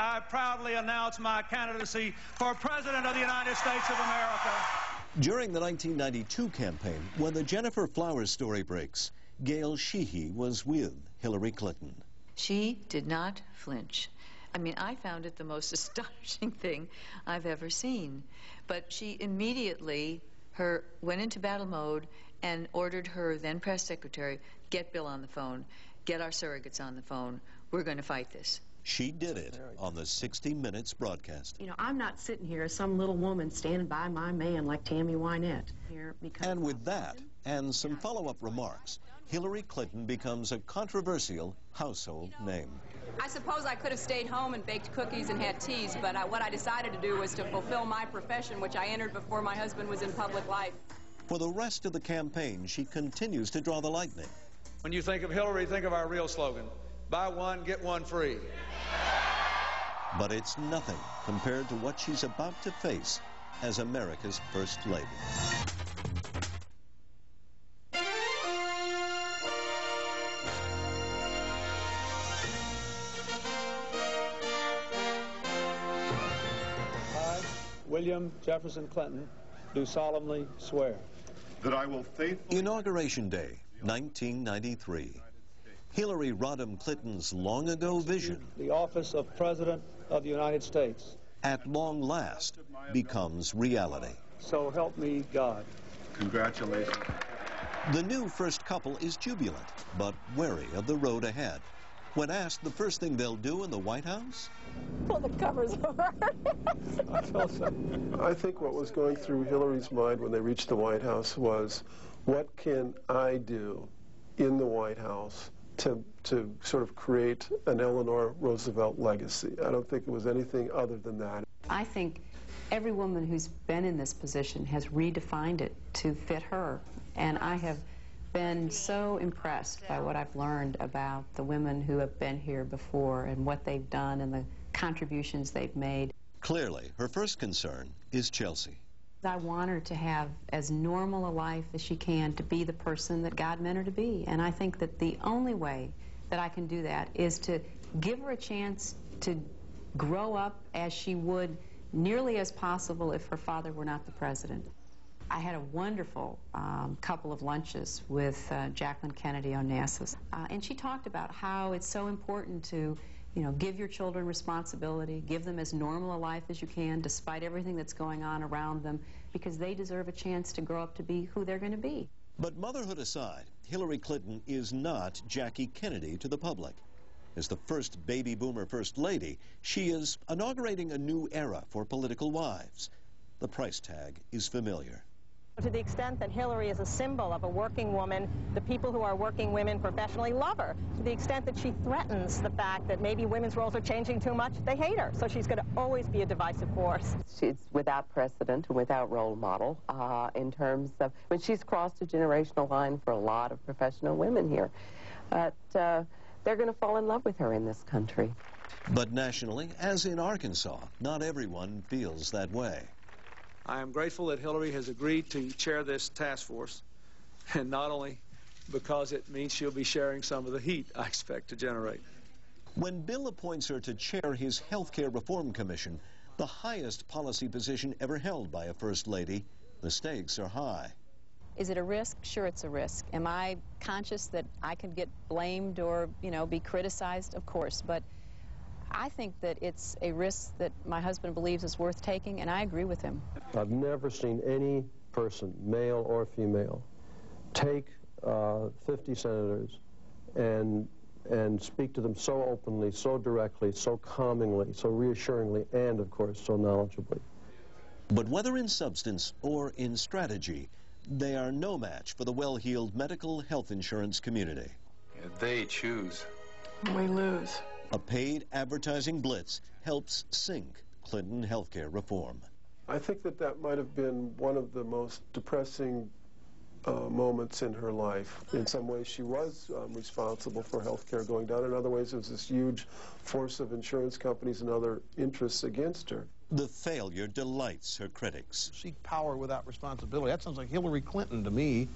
I proudly announce my candidacy for President of the United States of America. During the 1992 campaign, when the Jennifer Flowers story breaks, Gail Sheehy was with Hillary Clinton. She did not flinch. I mean, I found it the most astonishing thing I've ever seen. But she immediately went into battle mode and ordered her then press secretary, get Bill on the phone, get our surrogates on the phone. We're going to fight this. She did it on the 60 Minutes broadcast. You know, I'm not sitting here as some little woman standing by my man like Tammy Wynette. And with that, and some follow-up remarks, Hillary Clinton becomes a controversial household name. I suppose I could have stayed home and baked cookies and had teas, but what I decided to do was to fulfill my profession, which I entered before my husband was in public life. For the rest of the campaign, she continues to draw the lightning. When you think of Hillary, think of our real slogan, buy one, get one free. But it's nothing compared to what she's about to face as America's First Lady. I, William Jefferson Clinton, do solemnly swear that I will faithfully... Inauguration Day, 1993. Hillary Rodham Clinton's long-ago vision, the office of President of the United States, at long last becomes reality. So help me God. Congratulations. The new first couple is jubilant, but wary of the road ahead. When asked the first thing they'll do in the White House? Pull the covers over. I feel so. I think what was going through Hillary's mind when they reached the White House was, what can I do in the White House to sort of create an Eleanor Roosevelt legacy? I don't think it was anything other than that. I think every woman who's been in this position has redefined it to fit her. And I have been so impressed by what I've learned about the women who have been here before and what they've done and the contributions they've made. Clearly, her first concern is Chelsea. I want her to have as normal a life as she can, to be the person that God meant her to be. And I think that the only way that I can do that is to give her a chance to grow up as she would nearly as possible if her father were not the president. I had a wonderful couple of lunches with Jacqueline Kennedy Onassis, and she talked about how it's so important to, give your children responsibility, give them as normal a life as you can, despite everything that's going on around them, because they deserve a chance to grow up to be who they're going to be. But motherhood aside, Hillary Clinton is not Jackie Kennedy to the public. As the first baby boomer first lady, she is inaugurating a new era for political wives. The price tag is familiar. To the extent that Hillary is a symbol of a working woman, the people who are working women professionally love her. To the extent that she threatens the fact that maybe women's roles are changing too much, they hate her. So she's going to always be a divisive force. She's without precedent and without role model in terms of, when she's crossed a generational line for a lot of professional women here. But they're going to fall in love with her in this country. But nationally, as in Arkansas, not everyone feels that way. I am grateful that Hillary has agreed to chair this task force, and not only because it means she'll be sharing some of the heat I expect to generate. When Bill appoints her to chair his Health Care Reform Commission, the highest policy position ever held by a First Lady, the stakes are high. Is it a risk? Sure, it's a risk. Am I conscious that I could get blamed or, be criticized? Of course, but I think that it's a risk that my husband believes is worth taking, and I agree with him. I've never seen any person, male or female, take 50 senators and speak to them so openly, so directly, so calmingly, so reassuringly, and, of course, so knowledgeably. But whether in substance or in strategy, they are no match for the well-heeled medical health insurance community. If they choose, we lose. A paid advertising blitz helps sink Clinton healthcare reform. I think that might have been one of the most depressing moments in her life. In some ways, she was responsible for health care going down. In other ways, there was this huge force of insurance companies and other interests against her. The failure delights her critics. Seek power without responsibility. That sounds like Hillary Clinton to me.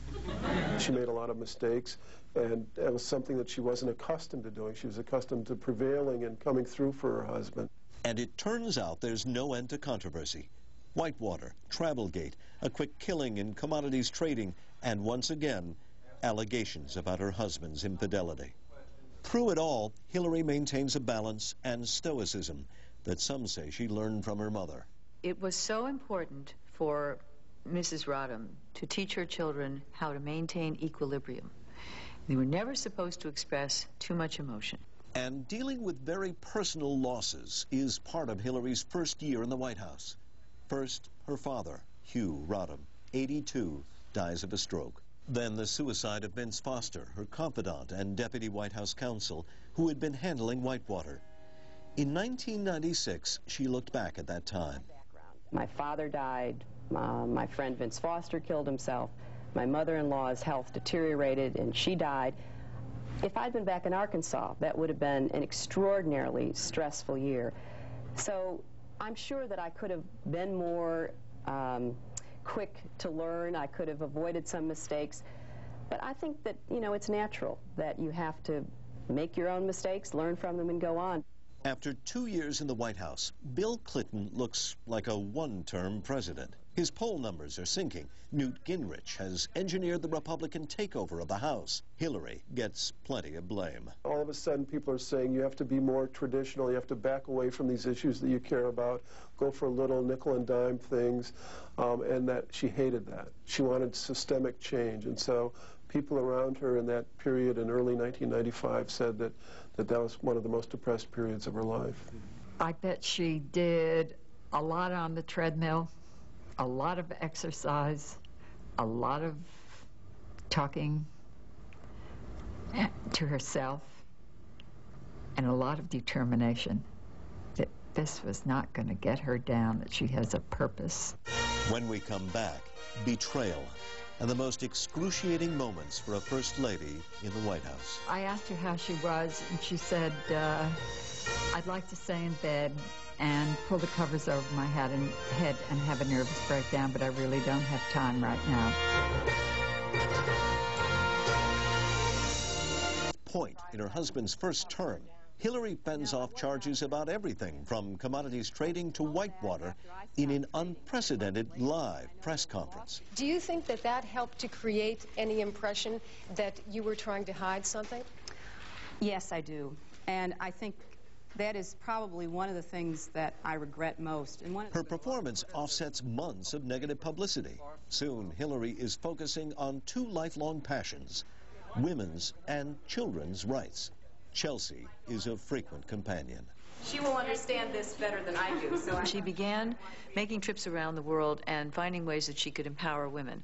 She made a lot of mistakes, and it was something that she wasn't accustomed to doing. She was accustomed to prevailing and coming through for her husband. And it turns out there's no end to controversy. Whitewater, Travelgate, a quick killing in commodities trading, and once again, allegations about her husband's infidelity. Through it all, Hillary maintains a balance and stoicism that some say she learned from her mother. It was so important for Mrs. RODHAM to teach her children how to maintain equilibrium. They were never supposed to express too much emotion. And dealing with very personal losses is part of Hillary's first year in the White House. First, her father, Hugh RODHAM, 82, dies of a stroke. Then the suicide of Vince Foster, her confidant and deputy White House counsel, who had been handling Whitewater. In 1996, she looked back at that time. My father died. My friend Vince Foster killed himself. My mother-in-law's health deteriorated, and she died. If I'd been back in Arkansas, that would have been an extraordinarily stressful year. So I'm sure that I could have been more quick to learn. I could have avoided some mistakes. But I think that, you know, it's natural that you have to make your own mistakes, learn from them, and go on. After 2 years in the White House, Bill Clinton looks like a one-term president. His poll numbers are sinking. Newt Gingrich has engineered the Republican takeover of the House. Hillary gets plenty of blame. All of a sudden, people are saying you have to be more traditional, you have to back away from these issues that you care about, go for little nickel and dime things, and that she hated that. She wanted systemic change, and so people around her in that period in early 1995 said that that was one of the most depressed periods of her life. I bet she did a lot on the treadmill, a lot of exercise, a lot of talking to herself, and a lot of determination that this was not going to get her down, that she has a purpose. When we come back, betrayal and the most excruciating moments for a First Lady in the White House. I asked her how she was, and she said, I'd like to stay in bed and pull the covers over my head and have a nervous breakdown, but I really don't have time right now. Point in her husband's first term, Hillary fends off charges about everything from commodities trading to Whitewater in an unprecedented live press conference. Do you think that that helped to create any impression that you were trying to hide something? Yes, I do. And I think that is probably one of the things that I regret most. And her performance offsets months of negative publicity. Soon, Hillary is focusing on two lifelong passions, women's and children's rights. Chelsea is a frequent companion. She will understand this better than I do. So She began making trips around the world and finding ways that she could empower women.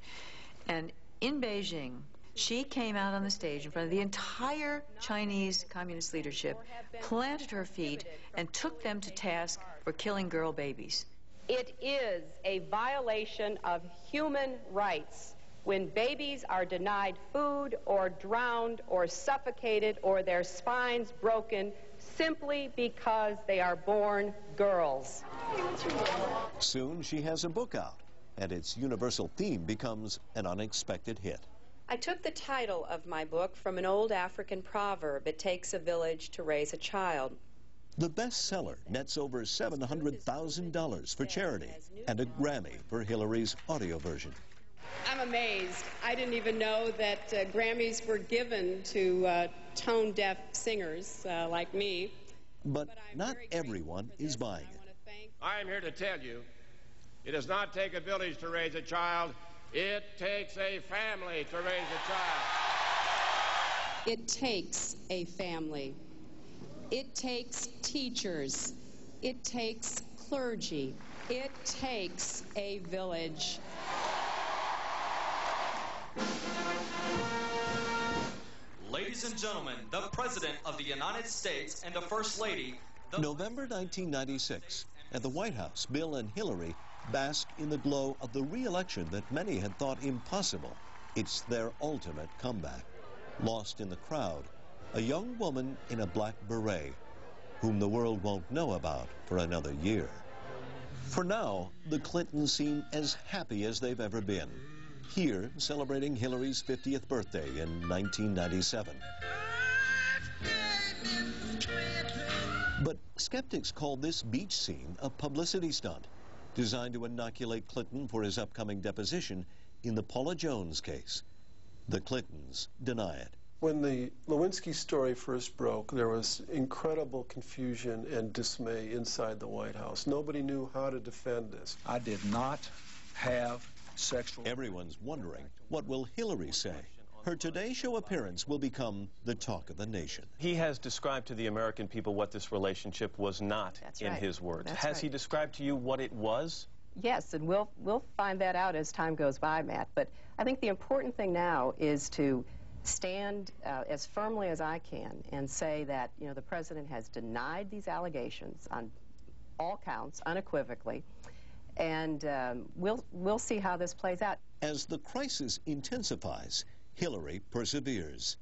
And in Beijing, she came out on the stage in front of the entire Chinese communist leadership, planted her feet, and took them to task for killing girl babies. It is a violation of human rights when babies are denied food or drowned or suffocated or their spines broken simply because they are born girls. Soon she has a book out, and its universal theme becomes an unexpected hit. I took the title of my book from an old African proverb, "It takes a village to raise a child." The bestseller nets over $700,000 for charity and a Grammy for Hillary's audio version. I'm amazed. I didn't even know that Grammys were given to tone-deaf singers like me. But not everyone is buying it. I am here to tell you, it does not take a village to raise a child. It takes a family to raise a child. It takes a family. It takes teachers. It takes clergy. It takes a village. Ladies and gentlemen, the President of the United States and the First Lady. November 1996. At the White House, Bill and Hillary bask in the glow of the re-election that many had thought impossible. It's their ultimate comeback. Lost in the crowd, a young woman in a black beret, whom the world won't know about for another year. For now, the Clintons seem as happy as they've ever been. Here, celebrating Hillary's 50th birthday in 1997. But skeptics call this beach scene a publicity stunt designed to inoculate Clinton for his upcoming deposition in the Paula Jones case. The Clintons deny it. When the Lewinsky story first broke, there was incredible confusion and dismay inside the White House. Nobody knew how to defend this. I did not have sexual... Everyone's wondering, what will Hillary say? Her Today Show appearance will become the talk of the nation. He has described to the American people what this relationship was not, in his words. Has he described to you what it was? Yes, and we'll find that out as time goes by, Matt. But I think the important thing now is to stand as firmly as I can and say that, you know, the president has denied these allegations on all counts, unequivocally, and we'll see how this plays out. As the crisis intensifies, Hillary perseveres.